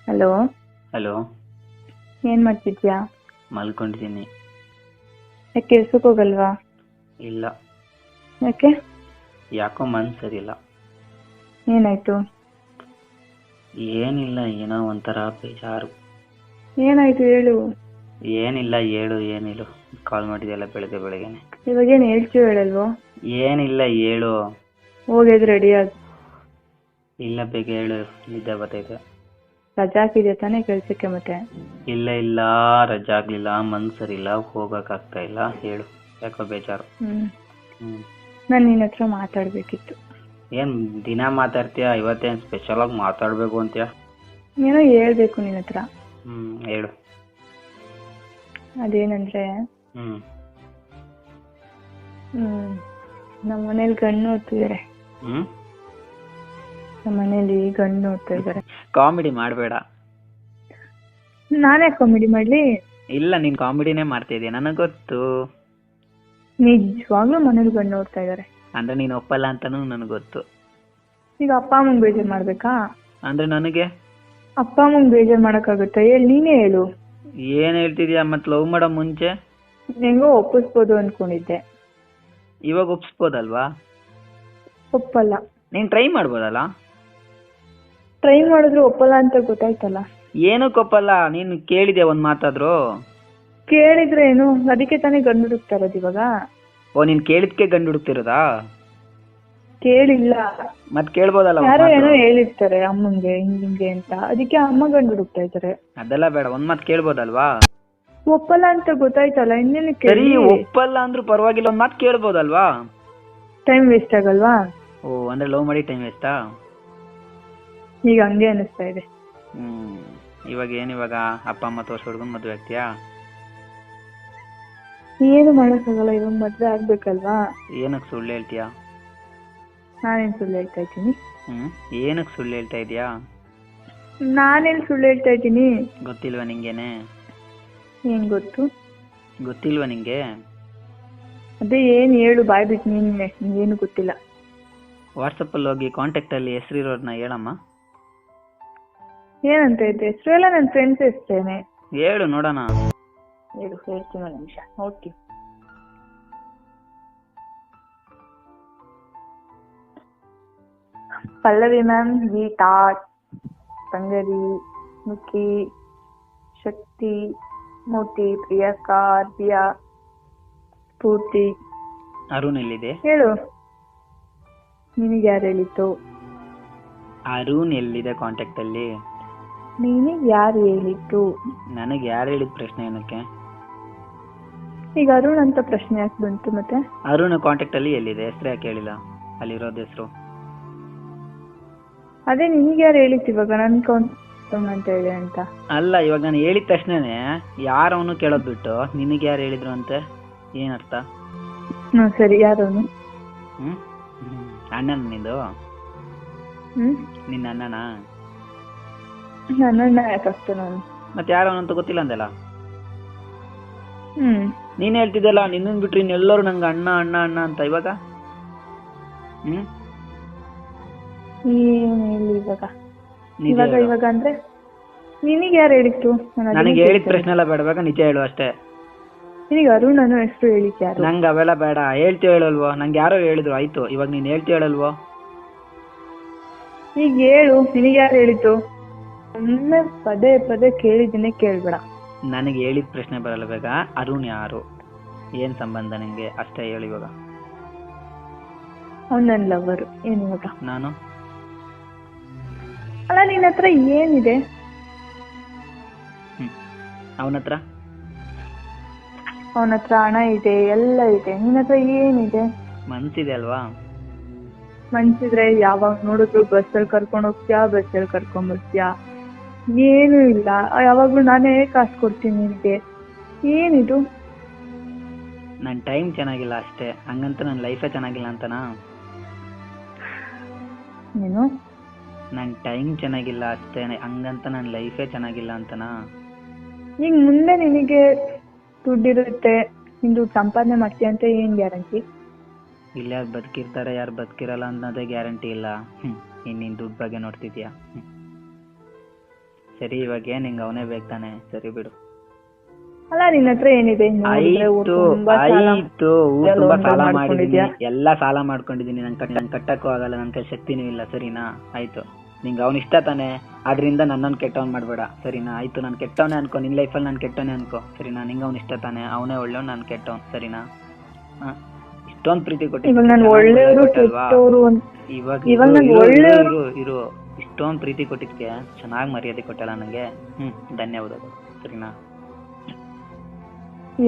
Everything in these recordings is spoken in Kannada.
ಹಲೋ. ಹಲೋ. ಏನ್ ಮಾಡ್ತಿದ್ಯಾ? ಮಲ್ಕೊಂಡಿದ್ದೀನಿ. ಯಾಕೆ ಕೆಲ್ಸಕ್ಕೆ ಹೋಗಲ್ವಾ? ಇಲ್ಲ, ಯಾಕೆ? ಯಾಕೋ ಮನ್ಸು ಸರಿಯಿಲ್ಲ. ಏನಾಯ್ತು? ಏನಿಲ್ಲ, ಏನೋ ಒಂಥರ ಬೇಜಾರು. ಏನಾಯ್ತು ಹೇಳು. ಏನಿಲ್ಲ, ಹೇಳು. ಏನಿಲ್ಲ, ಕಾಲ್ ಮಾಡಿದೆಯಲ್ಲ ಬೆಳಗ್ಗೆ ಬೆಳಗ್ಗೆನೆ. ಇವಾಗೇನು ಹೇಳ್ತೀವಿ ಹೇಳಲ್ವೋ? ಏನಿಲ್ಲ, ಹೇಳು. ಹೋಗಿದ್ ರೆಡಿ ಆಗಿ. ಇಲ್ಲ, ಬೇಗ ಹೇಳು, ನಿದ್ದೆ ಬರ್ತೈತೆ. ರಜಾ ಹಾಕಿದ್ಯಾ ತಾನೇ ಕೆಲ್ಸಕ್ಕೆ ಮತ್ತೆ? ಇಲ್ಲ ಇಲ್ಲ, ರಜಾ ಆಗ್ಲಿಲ್ಲ, ಮನ್ಸು ಸರಿಯಿಲ್ಲ, ಹೋಗಕ್ಕಾಗ್ತಾ ಇಲ್ಲ. ಹೇಳು, ಯಾಕೋ ಬೇಜಾರು. ನಾನು ನಿನ್ನ ಹತ್ರ ಮಾತಾಡ್ಬೇಕಿತ್ತು. ಏನ್ ದಿನ ಮಾತಾಡ್ತೀಯ? ಇವತ್ತೇನು ಸ್ಪೆಷಲ್ ಆಗಿ ಮಾತಾಡ್ಬೇಕು ಅಂತೀಯ? ಏನೋ ಹೇಳ್ಬೇಕು ನಿನ್ನ ಹತ್ರ. ಹೇಳು. ಅದೇನಂದ್ರೆ ನಮ್ಮ ಮನೇಲಿ ಗಂಡು ನೋಡ್ತಿದಾರೆ. ನಮ್ಮ ಮನೇಲಿ ಗಂಡು ನೋಡ್ತಾ ಇದಾರೆ. ಕಾಮಿಡಿ ಮಾಡಬೇಡ. ನಾನೇ ಕಾಮಿಡಿ ಮಾಡ್ಲಿ? ಇಲ್ಲ, ನೀನ್ ಕಾಮಿಡಿನೇ ಮಾಡ್ತಾ ಇದೀಯ, ನನಗ್ ಗೊತ್ತು. ನಿಜವಾಗ್ಲೂ ಮನೇಲಿ ಗಂಡು ನೋಡ್ತಾ ಇದಾರೆ ಅಂದ್ರೆ ನೀನ್ ಒಪ್ಪಲ್ಲ ಅಂತಾನು ನನಗ್ ಗೊತ್ತು. ಈಗ ಅಪ್ಪ ಅಮ್ಮಂಗ್ ಬೇಜಾರ್ ಮಾಡ್ಬೇಕಾ? ಅಂದ್ರೆ ನನಗೆ ಅಪ್ಪ ಅಮ್ಮಂಗ್ ಬೇಜಾರ್ ಮಾಡಕ್ಕಾಗುತ್ತಾ? ಹೇಳಿ, ನೀನೇ ಹೇಳು. ಏನ್ ಹೇಳ್ತಿದ್ಯಾ? ಮತ್ ಲವ್ ಮಾಡೋ ಮುಂಚೆ ಹೆಂಗೋ ಒಪ್ಪಿಸ್ಬೋದು ಅನ್ಕೊಂಡಿದ್ದೆ. ಇವಾಗ ಒಪ್ಸ್ಬೋದಲ್ವಾ? ಒಪ್ಪಲ್ಲ. ನೀನ್ ಟ್ರೈ ಮಾಡ್ಬೋದಲ್ಲ? ಟ್ರೈ ಮಾಡಿದ್ರು ಒಪ್ಪಲ್ಲ ಅಂತ ಗೊತ್ತಾಯ್ತಲ್ಲ. ಏನಕ್ಕೆ ಒಪ್ಪಲ್ಲ? ನೀನ್ ಕೇಳಿದ್ಯಾ ಒಂದ್ ಮಾತಾದ್ರು? ಕೇಳಿದ್ರೆ ಏನು? ಅದಕ್ಕೆ ತಾನೇ ಗಂಡು ಹುಡುಕ್ತಾ ಇರೋದು ಇವಾಗ. ಓ, ನೀನ್ ಕೇಳಿದ್ಕೆ ಗಂಡು ಹುಡುಕ್ತಿರೋದಾ? ಕೇಳಿಲ್ಲ. ಮತ್ ಕೇಳ್ಬೋದಲ್ಲ? ಯಾರೋ ಏನೋ ಹೇಳಿರ್ತಾರೆ ಅಮ್ಮಂಗೆ ಹಿಂಗೆ ಅಂತ, ಅದಕ್ಕೆ ಅಮ್ಮ ಗಂಡು ಹುಡುಕ್ತಾ ಇದ್ದಾರೆ. ಅದೆಲ್ಲ ಬೇಡ, ಒಂದ್ ಮಾತ್ ಕೇಳ್ಬೋದಲ್ವಾ? ಒಪ್ಪಲ್ಲ ಅಂತ ಗೊತ್ತಾಯ್ತಲ್ಲ, ಇನ್ನೇನು ಸರಿ, ಕೇಳಿ. ಒಪ್ಪಲ್ಲ ಅಂದ್ರೂ ಪರವಾಗಿಲ್ಲ, ಒಂದ್ ಮಾತ್ ಕೇಳ್ಬೋದಲ್ವಾ? ಟೈಮ್ ವೇಸ್ಟ್ ಆಗಲ್ವಾ? ಓ, ಅಂದ್ರೆ ಲವ್ ಮಾಡಿ ಟೈಮ್ ವೇಸ್ಟಾ? ಈಗ ಹಂಗೆ ಅನಿಸ್ತಾ ಇದೆ. ಇವಾಗ ಏನಿವಾಗ ಅಪ್ಪ ಅಮ್ಮ ತೋರ್ಸಿ ಹುಡ್ಗನ್ ಮದ್ವೆ ಆಗ್ತೀಯಾ? ಏನು ಮಾಡಕ್ಕಾಗಲ್ಲ, ಇವಾಗ ಮದ್ವೆ ಆಗ್ಬೇಕಲ್ವಾ? ಏನಕ್ ಸುಳ್ಳು ಹೇಳ್ತೀಯಾ? ನಾನೇನ್ ಸುಳ್ಳು ಹೇಳ್ತಾ ಇದ್ದೀನಿ? ಏನಕ್ ಸುಳ್ಳು ಹೇಳ್ತಾ ಇದೀಯಾ? ನಾನೇನ್ ಸುಳ್ಳು ಹೇಳ್ತಾ ಇದ್ದೀನಿ? ಗೊತ್ತಿಲ್ವಾ ನಿಂಗೇನೆ? ಏನ್ ಗೊತ್ತು? ಗೊತ್ತಿಲ್ವಾ ನಿಂಗೆ? ಅದೇ ಏನ್ ಹೇಳು, ಬಾಯ್ ಬಿಟ್ಟು ನೀನೆ, ನಿಂಗೇನು ಗೊತ್ತಿಲ್ಲ. ವಾಟ್ಸಪ್ ಅಲ್ಲಿ ಹೋಗಿ ಕಾಂಟ್ಯಾಕ್ಟ್ ಅಲ್ಲಿ ಹೆಸರಿರೋರ್ನ ಹೇಳಮ್ಮ. ಏನಂತ ಇದೆ ಹೆಸರು? ಎಲ್ಲ ನನ್ನ ಫ್ರೆಂಡ್ಸ್ ಹೆಸರೇನೆ. ಹೇಳು ನೋಡೋಣ. ಹೇಳು, ಹೇಳ್ತೀನಿ ಒಂದು ನಿಮಿಷ ನೋಡ್ತೀನಿ. ಪಲ್ಲವಿ ಮ್ಯಾಮ್, ಗೀತಾ, ತಂಗರಿ, ಮುಖಿ, ಶಕ್ತಿ, ಮೂರ್ತಿ, ಪ್ರಿಯಕ್ಕಾ, ಅರ್ಬಿಯಾ, ಸ್ಫೂರ್ತಿ. ಅರುಣ್ ಎಲ್ಲಿದೆ? ಹೇಳು, ನಿನಗೆ ಯಾರು ಹೇಳಿತ್ತು? ಅರುಣ್ ಎಲ್ಲಿದೆ ಕಾಂಟ್ಯಾಕ್ಟ್ ಅಲ್ಲಿ? ನಿನಗೆ ಯಾರು ಹೇಳಿತ್ತು? ನನಗೆ ಯಾರು ಹೇಳಿದ ಪ್ರಶ್ನೆ ಏನಕ್ಕೆ? ಈಗ ಅರುಣ್ ಅಂತ ಪ್ರಶ್ನೆ ಯಾಕೆ ಬಂತು ಮತ್ತೆ? ಅರುಣ್ ಕಾಂಟ್ಯಾಕ್ಟ್ ಅಲ್ಲಿ ಎಲ್ಲಿದೆ? ಹೆಸರು ಯಾಕೆ ಹೇಳಿಲ್ಲ? ಅಲ್ಲಿರೋದು ಹೆಸರು ಅದೇ ನಿನಗೆ ಯಾರು ಹೇಳಿತ್ತು ಇವಾಗ ನನ್ ಕಾಂಟ್ಯಾಕ್ಟ್ ಅಂತ ಇದೆ ಅಂತ? ಅಲ್ಲ, ಇವಾಗ ನಾನು ಹೇಳಿದ ತಕ್ಷಣನೇ ಯಾರವನು ಕೇಳೋದ್ ಬಿಟ್ಟು ನಿನಗೆ ಯಾರು ಹೇಳಿದ್ರು ಅಂತೆ ಏನರ್ಥ? ಸರಿ, ಯಾರವನು? ಅಣ್ಣನ ನಿಂದು? ನಿನ್ನ ಅಣ್ಣನ? ನನ್ನ ಯಾಕಷ್ಟೇ ನಾನು. ಮತ್ತೆ ಯಾರವನಂತ ಗೊತ್ತಿಲ್ಲ ಅಂದಲ್ಲ? ನೀನ್ ಹೇಳ್ತಿದ್ದಲ್ಲ ನಿನ್ನನ್ ಬಿಟ್ರಿ ಇನ್ನೆಲ್ಲರೂ ನಂಗೆ ಅಣ್ಣ ಅಣ್ಣ ಅಣ್ಣ ಅಂತ. ಇವಾಗ ಏನ್ ಹೇಳಿ ಇವಾಗ? ಇವಾಗ ಅಂದ್ರೆ ನಿನಗೆ ಯಾರು ಹೇಳಿತ್ತು? ನನಗೆ ಹೇಳಿದ ಪ್ರಶ್ನೆ ಎಲ್ಲ ಬೇಡ, ನಿಜ ಹೇಳು ಅಷ್ಟೇ. ನಿನಗೆ ಅರುಣ್ ಅನ್ನೋ ಹೆಸರು ಹೇಳಿದ್ದೆ ಯಾರು? ನಂಗೆ ಅವೆಲ್ಲ ಬೇಡ, ಹೇಳ್ತೀವಿ ಹೇಳಲ್ವೋ? ನಂಗೆ ಯಾರೋ ಹೇಳಿದ್ರು, ಆಯ್ತು. ಇವಾಗ ನೀನ್ ಹೇಳ್ತೀವಿ ಹೇಳಲ್ವೋ? ಈಗ ಹೇಳು, ನಿನಗೆ ಯಾರು ಹೇಳಿತ್ತು? ಒಮ್ಮೆ ಪದೇ ಪದೇ ಕೇಳಿದ್ದೀನಿ, ಕೇಳ್ಬೇಡ. ನನಗೆ ಹೇಳಿದ ಪ್ರಶ್ನೆ ಬರಲ್ಲ ಬೇಗ. ಅರುಣ್ ಯಾರು, ಏನ್ ಸಂಬಂಧ ನಿಂಗೆ ಅಷ್ಟೇ ಹೇಳಿ ಇವಾಗ. ಅವ್ನು ನನ್ನ ಲವರು. ಏನ್ ಇವಾಗ? ನಾನು ಅಲ್ಲ, ನಿನ್ನ ಹತ್ರ ಏನಿದೆ? ಅವನ ಹತ್ರ ಹಣ ಇದೆ, ಎಲ್ಲ ಇದೆ. ನಿನ್ನ ಹತ್ರ ಏನಿದೆ? ಮನ್ಸಿದೆ ಅಲ್ವಾ? ಮನ್ಸಿದ್ರೆ ಯಾವಾಗ ನೋಡಿದ್ರು ಬಸ್ಸಲ್ಲಿ ಕರ್ಕೊಂಡು ಹೋಗ್ತೀಯಾ, ಬಸ್ಸಲ್ಲಿ ಕರ್ಕೊಂಡ್ ಬರ್ತೀಯಾ? ಏನು ಇಲ್ಲ, ಯಾವಾಗ್ಲೂ ನಾನೇ ಕಾಸು ಕೊಡ್ತೀನಿ ನಿನಗೆ. ಏನಿದು? ನನ್ನ ಟೈಮ್ ಚೆನ್ನಾಗಿಲ್ಲ ಅಷ್ಟೇ, ಹಂಗಂತ ನನ್ನ ಲೈಫೇ ಚೆನ್ನಾಗಿಲ್ಲ ಅಂತನಾ? ನೀನು ನನ್ನ ಟೈಮ್ ಚೆನ್ನಾಗಿಲ್ಲ ಅಷ್ಟೇ, ಹಂಗಂತ ನನ್ನ ಲೈಫೇ ಚೆನ್ನಾಗಿಲ್ಲ ಅಂತನಾ? ಈಗ ಮುಂದೆ ನಿನಗೆ ದುಡ್ಡಿರುತ್ತೆ, ನೀನು ದುಡ್ಡು ಸಂಪಾದನೆ ಮಾಡ್ತೀಯ ಅಂತ ಏನ್ ಗ್ಯಾರಂಟಿ? ಇಲ್ಲ, ಯಾರು ಬದುಕಿರ್ತಾರೆ ಯಾರು ಬದುಕಿರಲ್ಲ ಅನ್ನೋದೇ ಗ್ಯಾರಂಟಿ ಇಲ್ಲ. ನೀನ್ ದುಡ್ಡು ಬಗ್ಗೆ ನೋಡ್ತಿದ್ಯಾ? ಸರಿ ಇವಾಗ ಏನ್ ನಿಂಗೆ ಅವನೇ ಬೇಕು ತಾನೆ, ಸರಿ ಬಿಡು. ಅಲ್ಲ ನಿನ್ನ ಹತ್ರ ಏನಿದೆ? ನೋಡಿದ್ರೆ ಊರ್ ತುಂಬಾ ಸಾಲ ಆಯ್ತು ಊರ್ ತುಂಬಾ ಸಾಲ ಮಾಡಿದೀನಿ, ಮಾಡ್ಕೊಂಡಿದ್ಯಾ? ಎಲ್ಲಾ ಸಾಲ ಮಾಡ್ಕೊಂಡಿದೀನಿ. ನಂಗೆ ಕಟ್ಟಕ್ಕೂ ಆಗಲ್ಲ, ನನ್ ಕೈ ಶಕ್ತಿನೂ ಇಲ್ಲ, ಸರಿನಾ? ಆಯ್ತು ನಿಂಗೆ ಅವ್ನ ಇಷ್ಟ ತಾನೆ, ಆದ್ರಿಂದ ನನ್ನನ್ನು ಕೆಟ್ಟವನ್ ಮಾಡ್ಬೇಡ, ಸರಿನಾ? ಆಯ್ತು ನಾನು ಕೆಟ್ಟವನೇ ಅನ್ಕೋ, ನಿನ್ ಲೈಫಲ್ಲಿ ನಾನು ಕೆಟ್ಟವನೇ ಅನ್ಕೋ, ಸರಿನಾ? ನಿಂಗೆ ಅವ್ನ ಇಷ್ಟ ತಾನೆ, ಅವನೇ ಒಳ್ಳೆವ್, ನಾನು ಕೆಟ್ಟವನ್, ಸರಿನಾ? ಇಷ್ಟೊಂದ್ ಪ್ರೀತಿ ಇವಾಗ ನಾನು ಒಳ್ಳೆಯವರು ಕೆಟ್ಟವರು ಇರು ಇಷ್ಟೊಂದ್ ಪ್ರೀತಿ ಕೊಟ್ಟಿದ್ಕೆ ಚೆನ್ನಾಗಿ ಮರ್ಯಾದೆ ಕೊಟ್ಟಲ್ಲ ನಂಗೆ, ಧನ್ಯವಾದಗಳು, ಸರಿನಾ?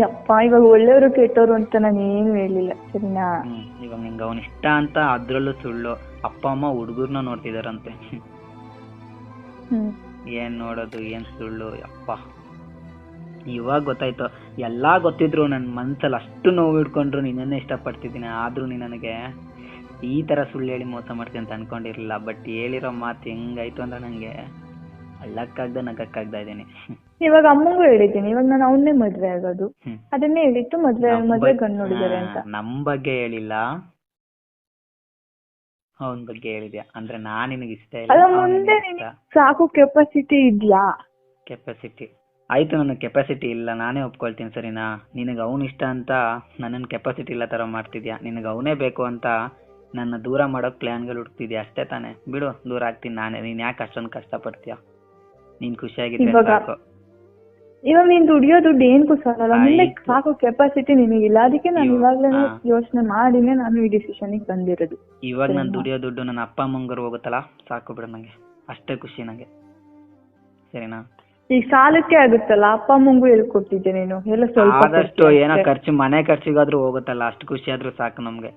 ಯಪ್ಪ, ಇವಾಗ ಒಳ್ಳೆಯವರು ಕೆಟ್ಟವರು ಅಂತ ನಾನು ಏನು ಹೇಳಿಲ್ಲ, ಸರಿನಾ? ಇವಾಗ ನಿಂಗೆ ಅವನ್ ಇಷ್ಟ ಅಂತ ಅದ್ರಲ್ಲೂ ಸುಳ್ಳು. ಅಪ್ಪ ಅಮ್ಮ ಹುಡುಗರ್ನ ನೋಡ್ತಿದಾರಂತೆ. ಏನ್ ನೋಡೋದು, ಏನ್ ಸುಳ್ಳು, ಯಪ್ಪ. ಇವಾಗ ಗೊತ್ತಾಯ್ತು. ಎಲ್ಲಾ ಗೊತ್ತಿದ್ರು ನನ್ ಮನ್ಸಲ್ಲಿ ಅಷ್ಟು ನೋವು ಇಟ್ಕೊಂಡ್ರು ನಿನ್ನೇ ಇಷ್ಟಪಡ್ತಿದ್ದೀನಿ, ಆದ್ರೂ ನೀ ನನಗೆ ಈ ತರ ಸುಳ್ಳು ಹೇಳಿ ಮೋಸ ಮಾಡ್ತೀನಿ ಅಂತ ಅನ್ಕೊಂಡಿರ್ಲಿಲ್ಲ. ಬಟ್ ಹೇಳಿರೋ ಮಾತು ಹೆಂಗಾಯ್ತು ಅಂದ್ರೆ ನಂಗೆ ಅಳ್ಳಕ್ಕಾಗ್ದ ನಗಕ್ಕಾಗ್ದ ಇದ್ದೀನಿ. ಇವಾಗ ಅಮ್ಮಂಗೂ ಹೇಳಿದ್ದೀನಿ, ಇವಾಗ ನಾನು ಅವನ್ನೇ ಮದ್ವೆ ಆಗೋದು, ಅದನ್ನೇ ಹೇಳಿತ್ತು, ಮದ್ವೆ ಗಂಡು ನೋಡಿದಾರೆ ಅಂತ. ನಮ್ ಬಗ್ಗೆ ಹೇಳಿಲ್ಲ, ಅವನ್ ಬಗ್ಗೆ ಹೇಳಿದ್ಯಾ ಅಂದ್ರೆ ನಾನ್ ನಿನಗೆ ಇಷ್ಟ ಇಲ್ಲ. ಮುಂದೆ ಸಾಕು ಕೆಪಾಸಿಟಿ ಇದ್ಯಾ? ಕೆಪಾಸಿಟಿ ಆಯ್ತು, ನನಗೆ ಕೆಪಾಸಿಟಿ ಇಲ್ಲ, ನಾನೇ ಒಪ್ಕೊಳ್ತೀನಿ, ಸರಿನಾ? ನಿನಗೆ ಅವ್ನು ಇಷ್ಟ ಅಂತ ನನ್ನನ್ನು ಕೆಪಾಸಿಟಿ ಇಲ್ಲ ತರ ಮಾಡ್ತಿದ್ಯಾ. ನಿನಗೆ ಅವನೇ ಬೇಕು ಅಂತ ನನ್ನ ದೂರ ಮಾಡೋಕ್ ಪ್ಲಾನ್ಗಳು ಹುಡುಕ್ತಿದ್ಯಾ, ಅಷ್ಟೇ ತಾನೆ? ಬಿಡು, ದೂರ ಆಗ್ತೀನಿ ನಾನೇ. ನೀನ್ ಯಾಕೆ ಅಷ್ಟೊಂದು ಕಷ್ಟ ಪಡ್ತೀಯ? ನೀನ್ ಖುಷಿಯಾಗಿದ್ರೆ ಸಾಕು. ಇವಾಗ ನೀನ್ ದುಡಿಯೋ ದುಡ್ಡು ಏನ್ಗೂ ಸಾಲಲ್ಲ, ಮುಂದೆ ಸಾಕು ಕೆಪಾಸಿಟಿ ನಿನಗಿಲ್ಲ. ಅದಕ್ಕೆ ನಾನು ಇವಾಗ್ಲೇ ಯೋಚನೆ ಮಾಡಿನೇ ನಾನು ಈ ಡಿಸಿಷನ್ಗೆ ಬಂದಿರೋದು. ಇವಾಗ ನಾನು ದುಡಿಯೋ ದುಡ್ಡು ನನ್ನ ಅಪ್ಪ ಅಮ್ಮಂಗರು ಹೋಗುತ್ತಲ್ಲ, ಸಾಕು ಬಿಡು, ನಂಗೆ ಅಷ್ಟೇ ಖುಷಿ ನಂಗೆ, ಸರಿನಾ? ಈ ಸಾಲಕ್ಕೆ ಆಗುತ್ತಲ್ಲ, ಅಪ್ಪ ಅಮ್ಮಂಗೂ ಹೇಳ್ಕೊಟ್ಟಿದ್ದೆ ನೀನು, ಎಲ್ಲ ಸ್ವಲ್ಪ ಆದಷ್ಟು ಏನೋ ಖರ್ಚು, ಮನೆ ಖರ್ಚಿಗಾದ್ರೂ ಹೋಗುತ್ತಲ್ಲ, ಅಷ್ಟು ಖುಷಿ ಆದ್ರೂ ಸಾಕು ನಮ್ಗೆ.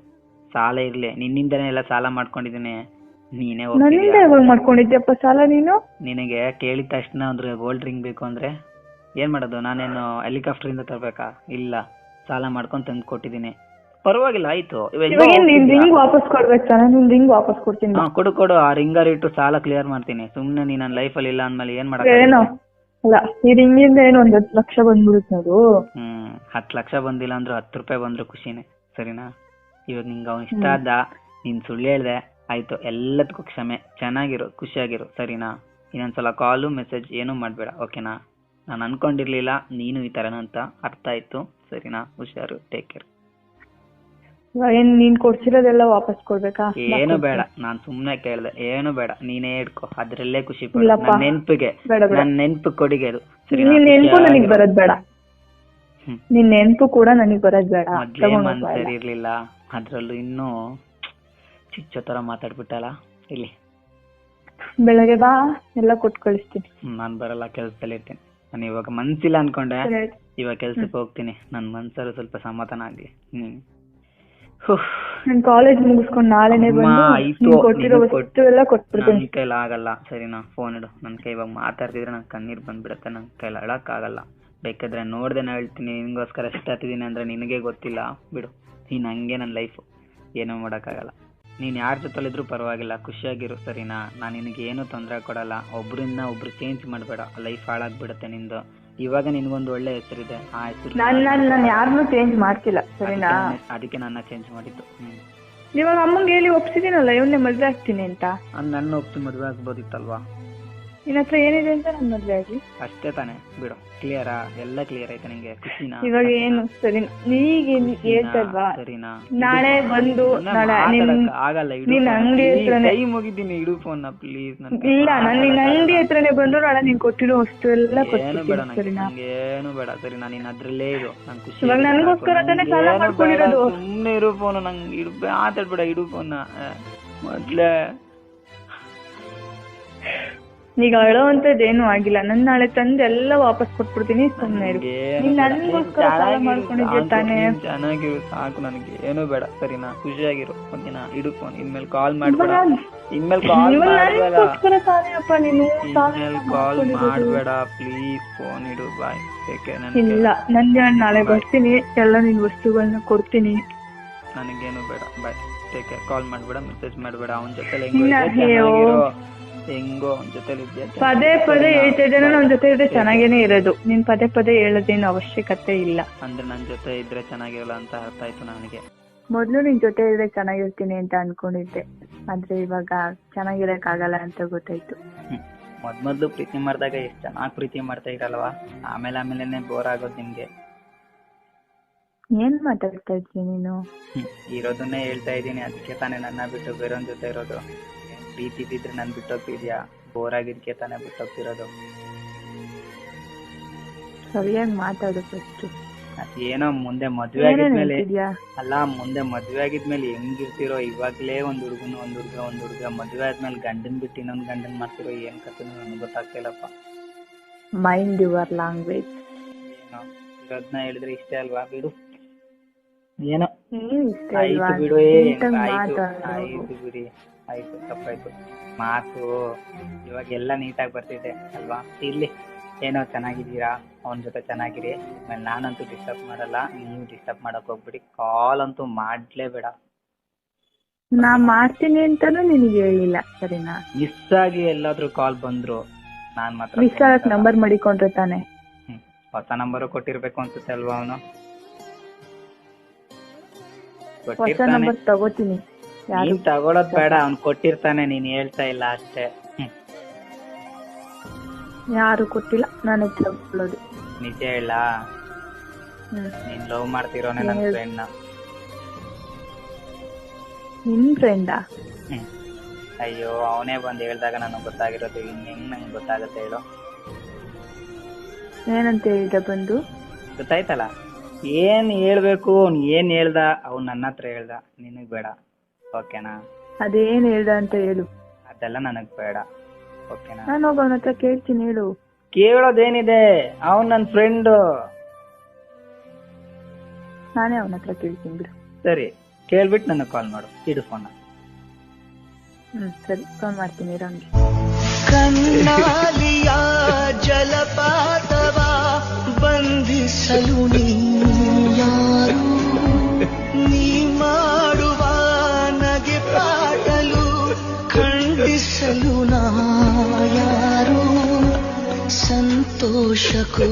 ಸಾಲ ಇರ್ಲಿ, ನಿನ್ನಿಂದನೇ ಎಲ್ಲ ಸಾಲ ಮಾಡ್ಕೊಂಡಿದ್ದೀನಿ, ನೀನೇ ನನ್ನಿಂದ ಯಾವಾಗ ಮಾಡ್ಕೊಂಡಿದ್ಯಪ್ಪ ಸಾಲ ನೀನು? ನಿನಗೆ ಕೇಳಿದ ತಕ್ಷಣ ಅಂದ್ರೆ ಗೋಲ್ಡ್ ರಿಂಗ್ ಬೇಕು ಅಂದ್ರೆ ಏನ್ ಮಾಡೋದು? ನಾನೇನು ಹೆಲಿಕಾಪ್ಟರ್ ಇಂದ ತರ್ಬೇಕಾ? ಇಲ್ಲ, ಸಾಲ ಮಾಡ್ಕೊಂಡ್ ತಂದು ಕೊಟ್ಟಿದ್ದೀನಿ, ಪರವಾಗಿಲ್ಲ, ಆಯ್ತು. ರಿಂಗ್ ವಾಪಸ್ ಕೊಡ್ಬೇಕು ತಾನೆ? ನೀನ್ ರಿಂಗ್ ವಾಪಸ್ ಕೊಡ್ತೀನಿ. ಕೊಡು, ಆ ರಿಂಗರ್ ಇಟ್ಟು ಸಾಲ ಕ್ಲಿಯರ್ ಮಾಡ್ತೀನಿ. ಸುಮ್ನೆ ನೀನ್ ನನ್ನ ಲೈಫಲ್ಲಿ ಇಲ್ಲ ಅಂದ್ಮೇಲೆ ಏನ್ ಮಾಡಕ್? ಏನೋ ಅಲ್ಲ, ಈ ರಿಂಗಿಂದ ಏನು 10 ಲಕ್ಷ ಬಂದ್ಬಿಡುತ್ತೆ ನೋಡು. 10 ಲಕ್ಷ ಬಂದಿಲ್ಲ ಅಂದ್ರೂ 10 ರೂಪಾಯಿ ಬಂದ್ರು ಖುಷಿನೇ, ಸರಿನಾ? ಇವಾಗ ನಿಂಗೆ ಅವ್ನು ಇಷ್ಟ ಆದ, ನೀನ್ ಸುಳ್ಳು ಹೇಳ್ದೆ, ಆಯ್ತು, ಎಲ್ಲದಕ್ಕೂ ಕ್ಷಮೆ, ಚೆನ್ನಾಗಿರು, ಖುಷಿಯಾಗಿರು, ಸರಿನಾ? ಇನ್ನೊಂದ್ಸಲ ಕಾಲು ಮೆಸೇಜ್ ಏನೂ ಮಾಡ್ಬೇಡ, ಓಕೆನಾ? ನಾನು ಅನ್ಕೊಂಡಿರ್ಲಿಲ್ಲ ನೀನು ಈ ತರನ ಅಂತ, ಅರ್ಥ ಆಯ್ತು, ಸರಿನಾ? ಹುಷಾರು, ಟೇಕ್ ಕೇರ್. ಏನ್ ನೀನ್ ಕೊಡ್ಸಿರೋದೆಲ್ಲ ವಾಪಸ್ ಕೊಡ್ಬೇಕಾ? ಏನು ಬೇಡ, ನಾನ್ ಸುಮ್ನೆ ಕೇಳ್ದೆ, ಏನು ಬೇಡ, ನೀನೇ ಇಟ್ಕೋ, ಅದ್ರಲ್ಲೇ ಖುಷಿ ಪಡು. ನನ್ನ ನೆನ್ಪಿಗೆ, ನನ್ನ ನೆನ್ಪು ಕೊಡುಗೆ ಅದು, ಸರಿನಾ? ನಿನ್ ನೆನ್ಪು ನನಗ್ ಬರೋದ್ ಬೇಡ, ನಿನ್ ನೆನ್ಪು ಕೂಡ ನನಗ್ ಬರೋದ್ ಬೇಡ. ಮೊದ್ಲೇ ಮನ್ಸ್ ಸರಿ ಇರ್ಲಿಲ್ಲ, ಅದ್ರಲ್ಲೂ ಇನ್ನೂ ಚಿಚ್ಚೋ ತರ ಮಾತಾಡ್ಬಿಟ್ಟಲ್ಲ. ಇಲ್ಲಿ ಬೆಳಗ್ಗೆ ಬಾ, ಎಲ್ಲ ಕೊಟ್ಟು ಕಳಿಸ್ತೀನಿ. ನಾನ್ ಬರಲ್ಲ, ಕೆಲ್ಸದಲ್ಲಿ ಇರ್ತೀನಿ. ನಾನು ಇವಾಗ ಮನ್ಸಿಲ್ಲ ಅನ್ಕೊಂಡೆ, ಇವಾಗ ಕೆಲ್ಸಕ್ಕೆ ಹೋಗ್ತೀನಿ. ನನ್ ಮನ್ಸಲ್ಲಿ ಸ್ವಲ್ಪ ಸಮಾಧಾನ ಆಗ್ಲಿ. ನಾನು ಕಾಲೇಜ್ ಮುಗಿಸ್ಕೊಂಡು ನಾಳೆನೆ ಬಂದು ಕೊಟ್ಟಿರೋ ವಸ್ತು ಎಲ್ಲ ಕೊಟ್ಬಿಡ್ತೀನಿ. ನನ್ ಕೈಲ ಆಗಲ್ಲ, ಸರಿನಾ? ಫೋನ್ ಇಡು. ನನ್ ಕೈ ಇವಾಗ ಮಾತಾಡ್ತಿದ್ರೆ ನನ್ ಕಣ್ಣೀರ್ ಬಂದ್ಬಿಡುತ್ತೆ, ನನ್ ಕೈಲ ಅಳಕ್ ಆಗಲ್ಲ. ಬೇಕಾದ್ರೆ ನೋಡ್ದೇನ ಹೇಳ್ತೀನಿ, ನಿನ್ಗೋಸ್ಕರ ಎಷ್ಟ್ ಹತ್ತಿದೀನಿ ಅಂದ್ರೆ ನಿನಗೆ ಗೊತ್ತಿಲ್ಲ, ಬಿಡು. ನೀನ್ ಹಂಗೆ ನನ್ ಲೈಫ್, ಏನೂ ಮಾಡಕ್ಕಾಗಲ್ಲ. ನೀನ್ ಯಾರ ಜೊತೆಲಿದ್ರು ಪರವಾಗಿಲ್ಲ, ಖುಷಿಯಾಗಿರು, ಸರಿನಾ? ನಾನು ನಿನಗೆ ಏನು ತೊಂದರೆ ಕೊಡಲ್ಲ. ಒಬ್ರಿಂದ ಒಬ್ರು ಚೇಂಜ್ ಮಾಡಬೇಡ, ಲೈಫ್ ಹಾಳಾಗ್ಬಿಡುತ್ತೆ ನಿಂದು. ಇವಾಗ ನಿನ್ಗೊಂದು ಒಳ್ಳೆ ಹೆಸರಿದೆ, ಆ ಹೆಸರು ನಾನು ಯಾರನ್ನೂ ಚೇಂಜ್ ಮಾಡ್ತಿಲ್ಲ, ಸರಿನಾ? ಅದಕ್ಕೆ ನನ್ನ ಚೇಂಜ್ ಮಾಡಿದ್ದು. ಇವಾಗ ಅಮ್ಮಂಗೆ ಹೇಳಿ ಒಪ್ಸಿದೀನಲ್ಲ, ಇವನ್ನೇ ಮದ್ವೆ ಆಗ್ತೀನಿ ಅಂತ. ನನ್ನ ಒಪ್ಸಿ ಮದ್ವೆ ಆಗ್ಬೋದಿತ್ತಲ್ವಾ? ನಿನ್ನ ಹತ್ರ ಏನಿದೆ ಅಂತ ನನ್ನ ಮದ್ವೆ ಆಗ್ಲಿ, ಅಷ್ಟೇ ತಾನೆ? ಬಿಡು, ಕ್ಲಿಯರಾ? ಎಲ್ಲ ಕ್ಲಿಯರ್ ಆಯ್ತಾ ನಿಂಗೆ? ಖುಷಿನಾ? ಇವಾಗ ಏನು ಸರಿ ಈಗ ಹೇಳ್ತಲ್ವಾ, ಸರಿನಾ? ನಾಳೆ ಬಂದು ಆಗಲ್ಲ, ನಿನ್ ಅಂಗಡಿ ಹತ್ರನೇ ಕೈ ಮುಗಿದ್ದೀನಿ, ಇಡು ಫೋನ್ ಪ್ಲೀಸ್. ಇಲ್ಲ, ನಾನು ನಿನ್ನ ಅಂಗಡಿ ಹತ್ರನೇ ಬಂದು ನಾಳೆ ನೀನ್ ಕೊಟ್ಟಿರೋ ವಸ್ತು ಎಲ್ಲ ಕೊಡ್ತೀನಿ, ಸರಿನಾ? ಏನು ಬೇಡ, ಸರಿನಾ? ನೀನ್ ಅದ್ರಲ್ಲೇ ಇರು, ನಂಗೆ ಖುಷಿ. ಇವಾಗ ನನಗೋಸ್ಕರ ತಾನೇ ಸಾಲ ಮಾಡ್ಕೊಂಡಿರೋದು. ಸುಮ್ಮನೆ ಇರು ಫೋನ್, ನಂಗೆ ಮಾತಾಡ್ಬೇಡ, ಇಡು ಫೋನ್ ಮೊದ್ಲೇ. ಈಗ ಅಳೋ ಅಂತದ್ದೇನು ಆಗಿಲ್ಲ, ನನ್ ನಾಳೆ ತಂದು ಎಲ್ಲ ವಾಪಸ್ ಕೊಟ್ಬಿಡ್ತೀನಿ, ಸುಮ್ಮನೆ ಇರು. ನೀನ್ ನನ್ಗೋಸ್ಕರ ಸಾಲ ಮಾಡ್ಕೊಂಡಿದ್ದೆ ತಾನೇ? ಚೆನ್ನಾಗಿರು, ಸಾಕು, ನನಗೆ ಏನು ಬೇಡ, ಸರಿನಾ? ಖುಷಿಯಾಗಿರು, ಓಕೆನಾ? ಇಡು ಫೋನ್. ಇನ್ಮೇಲೆ ಕಾಲ್ ಮಾಡ್ಬೇಡ, ಇನ್ಮೇಲೆ ಕಾಲ್ ಮಾಡ್ಬೇಡ, ಪ್ಲೀಸ್. ಫೋನ್ ಇಡು, ಬಾಯ್. ಇಲ್ಲ, ನಂಗೆ ನಾಳೆ ಬರ್ತೀನಿ, ಎಲ್ಲ ನಿನ್ ವಸ್ತುಗಳನ್ನ ಕೊಡ್ತೀನಿ. ನನಗೇನು ಬೇಡ, ಬಾಯ್, ಟೇಕ್ ಕೇರ್. ಕಾಲ್ ಮಾಡ್ಬೇಡ, ಮೆಸೇಜ್ ಮಾಡ್ಬೇಡ. ಅವನ ಜೊತೆ ಹೆಂಗೋ ಅವನ ಜೊತೆ ಪದೇ ಪದೇ ಹೇಳ್ತಾ ಇದ್ದೇನೆ, ಅವನ ಜೊತೆ ಇದ್ರೆ ಚೆನ್ನಾಗೇನೆ ಇರೋದು. ನೀನ್ ಪದೇ ಪದೇ ಹೇಳೋದೇನು ಅವಶ್ಯಕತೆ ಇಲ್ಲ. ಅಂದ್ರೆ ನನ್ ಜೊತೆ ಇದ್ರೆ ಚೆನ್ನಾಗಿರಲ್ಲ ಅಂತ ಅರ್ಥ ಆಯ್ತು ನನಗೆ. ಮೊದ್ಲು ನಿನ್ ಜೊತೆ ಇದ್ರೆ ಚೆನ್ನಾಗಿರ್ತೀನಿ ಅಂತ ಅನ್ಕೊಂಡಿದ್ದೆ, ಆದ್ರೆ ಇವಾಗ ಚೆನ್ನಾಗಿರಕ್ ಆಗಲ್ಲ ಅಂತ ಗೊತ್ತಾಯ್ತು. ಮೊದ್ಲು ಪ್ರೀತಿ ಮಾಡಿದಾಗ ಎಷ್ಟು ಚೆನ್ನಾಗಿ ಪ್ರೀತಿ ಮಾಡ್ತಾ ಇರಲ್ವಾ, ಆಮೇಲೆ ಬೋರ್ ಆಗೋದು ನಿಮ್ಗೆ. ಏನ್ ಮಾತಾಡ್ತಾ ಇದ್ದೀನಿ ನೀನು? ಇರೋದನ್ನೇ ಹೇಳ್ತಾ ಇದ್ದೀನಿ, ಅದಕ್ಕೆ ತಾನೇ ನನ್ನ ಬಿಟ್ಟು ಬೇರೊಂದ್ ಜೊತೆ ಇರೋದು. ಪ್ರೀತಿ ಇದ್ರೆ ನನ್ ಬಿಟ್ಟೋಗ್ತಿದ್ಯಾ? ಬೋರ್ ಆಗಿದ್ಕೆ ತಾನೇ ಬಿಟ್ಟೋಗ್ತಿರೋದು. ಸರಿಯಾಗಿ ಮಾತಾಡು ಫಸ್ಟ್. ಏನೋ ಮುಂದೆ ಮದ್ವೆ ಆಗಿದ್ಮೇಲೆ ಅಲ್ಲ, ಮುಂದೆ ಮದ್ವೆ ಆಗಿದ್ಮೇಲೆ ಹೆಂಗಿರ್ತಿರೋ, ಇವಾಗ್ಲೇ ಒಂದ್ ಹುಡುಗ ಮದ್ವೆ ಆದ್ಮೇಲೆ ಗಂಡನ್ ಬಿಟ್ಟು ಇನ್ನೊಂದ್ ಗಂಡನ್ ಮಾಡ್ತಿರೋ, ಏನ್ ಕತೆ ನನ್ಗೆ ಗೊತ್ತಾಗ್ತಿಲ್ಲಪ್ಪ. Mind your language. ಏನೋ ಇರೋದ್ನ ಹೇಳಿದ್ರೆ ಇಷ್ಟೇ ಅಲ್ವಾ, ಬಿಡು. ಏನೋ ಇಷ್ಟ ಆಯ್ತು ಬಿಡು, ಆಯ್ತು ಬಿಡಿ, ಆಯ್ತು ತಪ್ಪಾಯ್ತು. ಮಾತು ಇವಾಗೆಲ್ಲ ನೀಟಾಗಿ ಬರ್ತಿದೆ ಅಲ್ವಾ, ಇರ್ಲಿ. ಏನೋ ಚೆನ್ನಾಗಿದ್ದೀರಾ, ಅವನ ಜೊತೆ ಚೆನ್ನಾಗಿರಿ. ಆಮೇಲೆ ನಾನಂತೂ ಡಿಸ್ಟರ್ಬ್ ಮಾಡಲ್ಲ, ನೀವು ಡಿಸ್ಟರ್ಬ್ ಮಾಡಕ್ ಹೋಗ್ಬಿಡಿ. ಕಾಲ್ ಅಂತೂ ಮಾಡ್ಲೇಬೇಡ. ನಾ ಮಾಡ್ತೀನಿ ಅಂತಾನು ನಿನಗೆ ಹೇಳಿಲ್ಲ, ಸರಿನಾ? ಮಿಸ್ ಆಗಿ ಎಲ್ಲಾದ್ರೂ ಕಾಲ್ ಬಂದ್ರು ನಾನ್ ಮಾತ್ರ ಮಿಸ್ ಆಗಕ್ ನಂಬರ್ ಮಾಡಿಕೊಂಡ್ರೆ ತಾನೆ. ಹೊಸ ನಂಬರು ಕೊಟ್ಟಿರ್ಬೇಕು ಅನ್ಸುತ್ತೆ ಅಲ್ವಾ ಅವನು. ಹೊಸ ನಂಬರ್ ತಗೋತೀನಿ. ನೀನ್ ತಗೊಳೋದ್ ಬೇಡ, ಅವ್ನ್ ಕೊಟ್ಟಿರ್ತಾನೆ, ನೀನ್ ಹೇಳ್ತಾ ಇಲ್ಲ ಅಷ್ಟೇ. ಯಾರು ಕೊಟ್ಟಿಲ್ಲ, ನಾನೇ ತಗೊಳ್ಳೋದು. ನಿಜ ಹೇಳ, ನೀನ್ ಲವ್ ಮಾಡ್ತಿರೋನೆ ನನ್ ಫ್ರೆಂಡ್. ನಿನ್ ಫ್ರೆಂಡಾ? ಅಯ್ಯೋ, ಅವನೇ ಬಂದ್ ಹೇಳ್ದಾಗ ನನಗ್ ಗೊತ್ತಾಗಿರೋದು, ಹೆಂಗ್ ನಂಗೆ ಗೊತ್ತಾಗತ್ತೆ ಹೇಳು? ಏನಂತ ಹೇಳಿದ ಬಂದು? ಗೊತ್ತಾಯ್ತಲ್ಲ, ಏನ್ ಹೇಳ್ಬೇಕು, ಅವ್ನ್ ಏನ್ ಹೇಳ್ದ, ಅವ್ನ್ ನನ್ನ ಹತ್ರ ಹೇಳ್ದ, ನಿನಗ್ ಬೇಡ, ಓಕೆನಾ? ಅದೇನ್ ಹೇಳ್ದ ಅಂತ ಹೇಳು. ಅದೆಲ್ಲ ನನಗ್ ಬೇಡ, ಓಕೆನಾ? ನಾನು ಹೋಗ ಅವನ ಹತ್ರ ಕೇಳ್ತೀನಿ, ಹೇಳು. ಕೇಳೋದೇನಿದೆ, ಅವನ್ ನನ್ ಫ್ರೆಂಡ್. ನಾನೇ ಅವನ ಹತ್ರ ಕೇಳ್ತೀನಿ ಬಿಡು. ಸರಿ, ಕೇಳ್ಬಿಟ್ಟು ನನಗ್ ಕಾಲ್ ಮಾಡು, ಇಡು ಫೋನ್. ಸರಿ, ಫೋನ್ ಮಾಡ್ತೀನಿ ರಂಗಿ. ಕಣ್ಣಾಲಿಯ ಜಲಪಾತವ ಬಂಧಿಸಲು ನೀಯಾರು, ನೀ ಮಾಡುವ ನಗೆ ಪಾಟಲು ಖಂಡಿಸಲು ನಾ ಯಾರು, ಸಂತೋಷಕ್ಕೂ